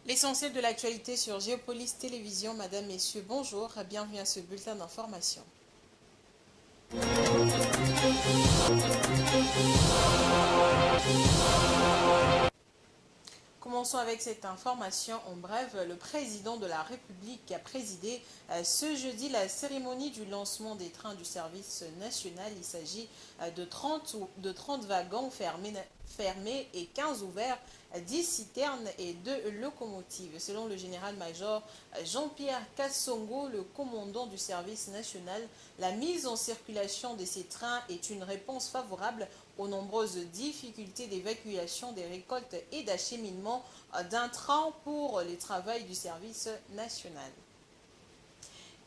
L'essentiel de l'actualité sur Géopolis Télévision. Madame, Messieurs, bonjour. Bienvenue à ce bulletin d'information. Commençons avec cette information en bref. Le président de la République a présidé ce jeudi la cérémonie du lancement des trains du service national. Il s'agit de 30 wagons fermés et 15 ouverts, 10 citernes et 2 locomotives. Selon le général-major Jean-Pierre Kassongo, le commandant du service national, la mise en circulation de ces trains est une réponse favorable aux nombreuses difficultés d'évacuation des récoltes et d'acheminement d'un train pour les travaux du service national.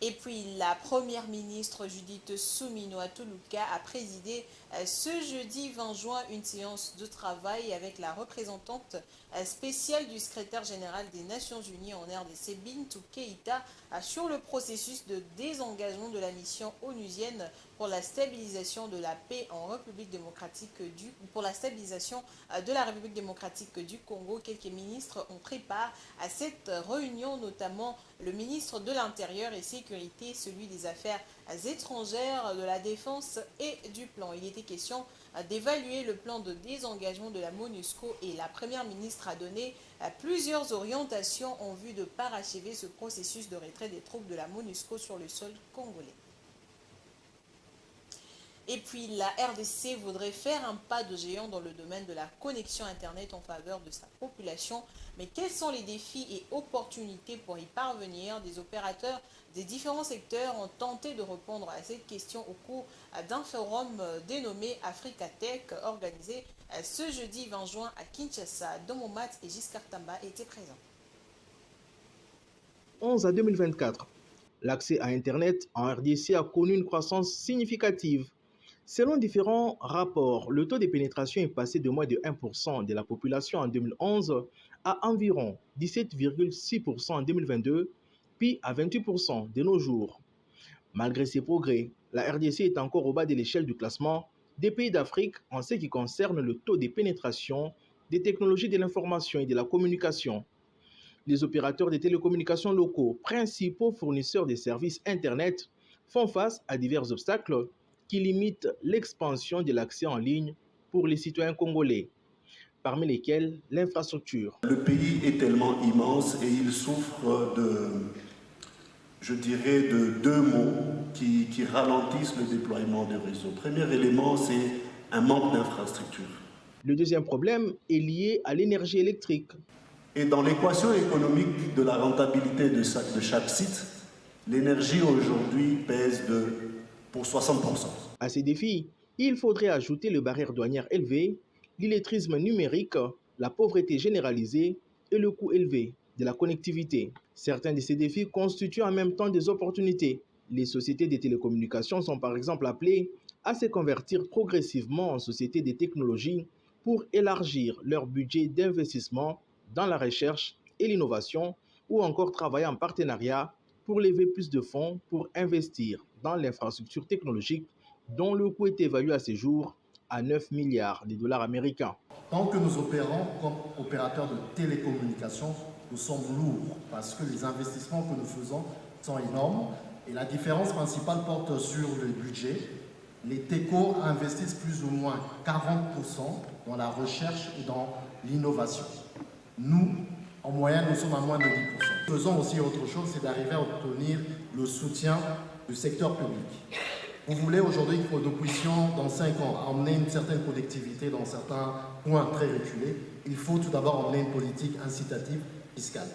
Et puis, la première ministre Judith Suminwa Tuluka a présidé ce jeudi 20 juin une séance de travail avec la représentante spéciale du secrétaire général des Nations Unies en RDC, Bintou Keïta, sur le processus de désengagement de la mission onusienne pour la stabilisation de la paix en République démocratique pour la stabilisation de la République démocratique du Congo. Quelques ministres ont pris part à cette réunion, notamment le ministre de l'Intérieur et Sécurité, celui des Affaires étrangères, de la Défense et du Plan. Il était question d'évaluer le plan de désengagement de la MONUSCO et la Première ministre a donné plusieurs orientations en vue de parachever ce processus de retrait des troupes de la MONUSCO sur le sol congolais. Et puis la RDC voudrait faire un pas de géant dans le domaine de la connexion Internet en faveur de sa population. Mais quels sont les défis et opportunités pour y parvenir? Des opérateurs des différents secteurs ont tenté de répondre à cette question au cours d'un forum dénommé Africa Tech, organisé ce jeudi 20 juin à Kinshasa. Domomat et Giscard Tamba étaient présents. 2011 à 2024, l'accès à Internet en RDC a connu une croissance significative. Selon différents rapports, le taux de pénétration est passé de moins de 1% de la population en 2011 à environ 17,6% en 2022, puis à 28% de nos jours. Malgré ces progrès, la RDC est encore au bas de l'échelle du classement des pays d'Afrique en ce qui concerne le taux de pénétration des technologies de l'information et de la communication. Les opérateurs des télécommunications locaux, principaux fournisseurs de services Internet, font face à divers obstacles qui limitent l'expansion de l'accès en ligne pour les citoyens congolais, parmi lesquels l'infrastructure. Le pays est tellement immense et il souffre de deux maux qui ralentissent le déploiement du réseau. Premier élément, c'est un manque d'infrastructure. Le deuxième problème est lié à l'énergie électrique. Et dans l'équation économique de la rentabilité de chaque site, l'énergie aujourd'hui pèse pour 60%. À ces défis, il faudrait ajouter les barrières douanières élevées, l'illettrisme numérique, la pauvreté généralisée et le coût élevé de la connectivité. Certains de ces défis constituent en même temps des opportunités. Les sociétés de télécommunications sont par exemple appelées à se convertir progressivement en sociétés de technologie pour élargir leur budget d'investissement dans la recherche et l'innovation ou encore travailler en partenariat pour lever plus de fonds pour investir dans l'infrastructure technologique dont le coût est évalué à ce jour à 9 milliards de dollars américains. Tant que nous opérons comme opérateurs de télécommunications, nous sommes lourds parce que les investissements que nous faisons sont énormes et la différence principale porte sur le budget. Les TECO investissent plus ou moins 40% dans la recherche et dans l'innovation. Nous, en moyenne, nous sommes à moins de 10%. Faisons aussi autre chose, c'est d'arriver à obtenir le soutien du secteur public. Vous voulez aujourd'hui que nous puissions, dans 5 ans, emmener une certaine connectivité dans certains points très reculés. Il faut tout d'abord emmener une politique incitative fiscale.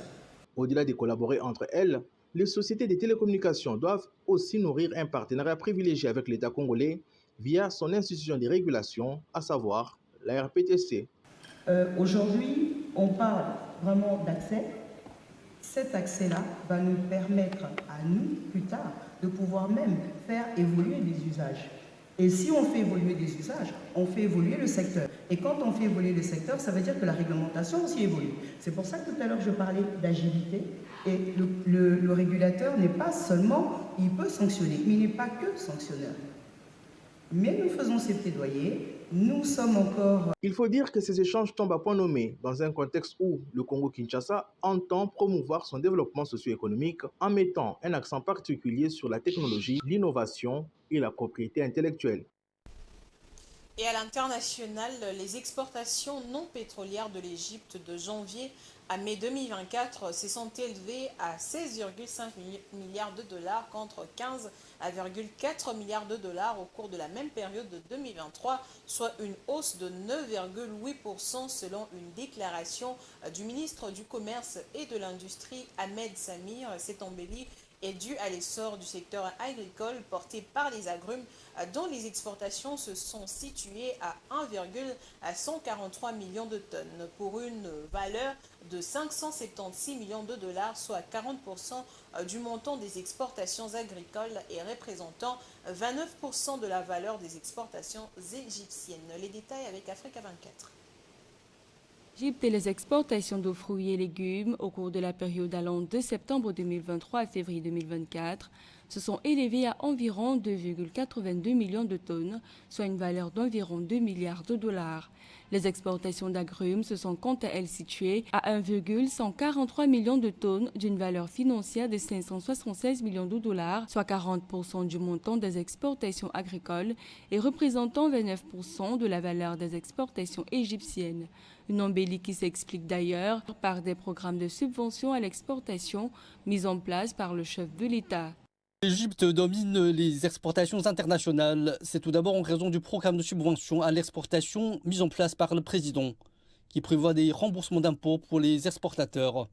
Au-delà de collaborer entre elles, les sociétés de télécommunications doivent aussi nourrir un partenariat privilégié avec l'État congolais via son institution de régulation, à savoir la RPTC. Aujourd'hui, on parle vraiment d'accès. Cet accès-là va nous permettre à nous, plus tard, de pouvoir même faire évoluer les usages. Et si on fait évoluer des usages, on fait évoluer le secteur. Et quand on fait évoluer le secteur, ça veut dire que la réglementation aussi évolue. C'est pour ça que tout à l'heure je parlais d'agilité. Et le régulateur n'est pas seulement, il peut sanctionner, mais il n'est pas que sanctionneur. Mais nous faisons ces plaidoyers nous sommes encore... Il faut dire que ces échanges tombent à point nommé dans un contexte où le Congo-Kinshasa entend promouvoir son développement socio-économique en mettant un accent particulier sur la technologie, l'innovation et la propriété intellectuelle. Et à l'international, les exportations non pétrolières de l'Égypte de janvier à mai 2024 se sont élevées à 16,5 milliards de dollars contre 15,4 milliards de dollars au cours de la même période de 2023, soit une hausse de 9,8% selon une déclaration du ministre du Commerce et de l'Industrie Ahmed Samir. Cette embellie est due à l'essor du secteur agricole porté par les agrumes dont les exportations se sont situées à 1,143 millions de tonnes pour une valeur de 576 millions de dollars, soit 40% du montant des exportations agricoles et représentant 29% de la valeur des exportations égyptiennes. Les détails avec Africa 24. L'Égypte et les exportations de fruits et légumes au cours de la période allant de septembre 2023 à février 2024 se sont élevées à environ 2,82 millions de tonnes, soit une valeur d'environ 2 milliards de dollars. Les exportations d'agrumes se sont quant à elles situées à 1,143 millions de tonnes d'une valeur financière de 576 millions de dollars, soit 40% du montant des exportations agricoles et représentant 29% de la valeur des exportations égyptiennes. Une embellie qui s'explique d'ailleurs par des programmes de subvention à l'exportation mis en place par le chef de l'État. L'Égypte domine les exportations internationales. C'est tout d'abord en raison du programme de subvention à l'exportation mis en place par le président, qui prévoit des remboursements d'impôts pour les exportateurs.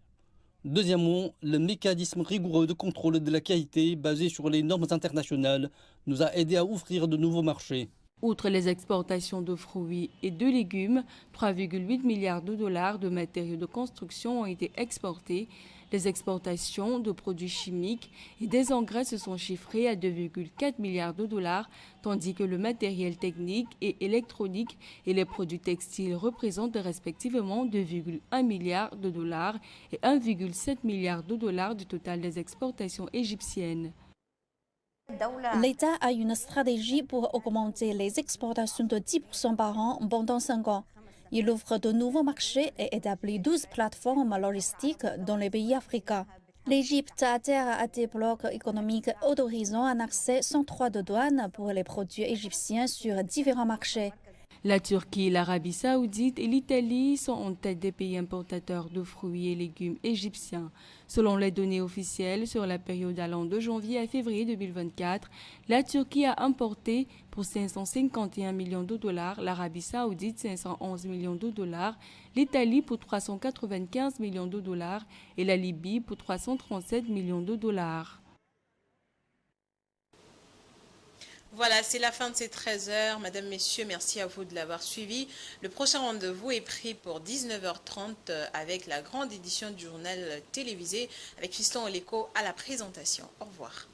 Deuxièmement, le mécanisme rigoureux de contrôle de la qualité basé sur les normes internationales nous a aidés à ouvrir de nouveaux marchés. Outre les exportations de fruits et de légumes, 3,8 milliards de dollars de matériaux de construction ont été exportés. Les exportations de produits chimiques et des engrais se sont chiffrées à 2,4 milliards de dollars, tandis que le matériel technique et électronique et les produits textiles représentent respectivement 2,1 milliards de dollars et 1,7 milliard de dollars du total des exportations égyptiennes. L'État a une stratégie pour augmenter les exportations de 10% par an pendant 5 ans. Il ouvre de nouveaux marchés et établit 12 plateformes logistiques dans les pays africains. L'Égypte adhère à des blocs économiques autorisant un accès sans droit de douane pour les produits égyptiens sur différents marchés. La Turquie, l'Arabie saoudite et l'Italie sont en tête des pays importateurs de fruits et légumes égyptiens. Selon les données officielles, sur la période allant de janvier à février 2024, la Turquie a importé pour 551 millions de dollars, l'Arabie saoudite 511 millions de dollars, l'Italie pour 395 millions de dollars et la Libye pour 337 millions de dollars. Voilà, c'est la fin de ces 13 heures. Madame, Messieurs, merci à vous de l'avoir suivi. Le prochain rendez-vous est pris pour 19h30 avec la grande édition du journal télévisé avec Fiston Oleko à la présentation. Au revoir.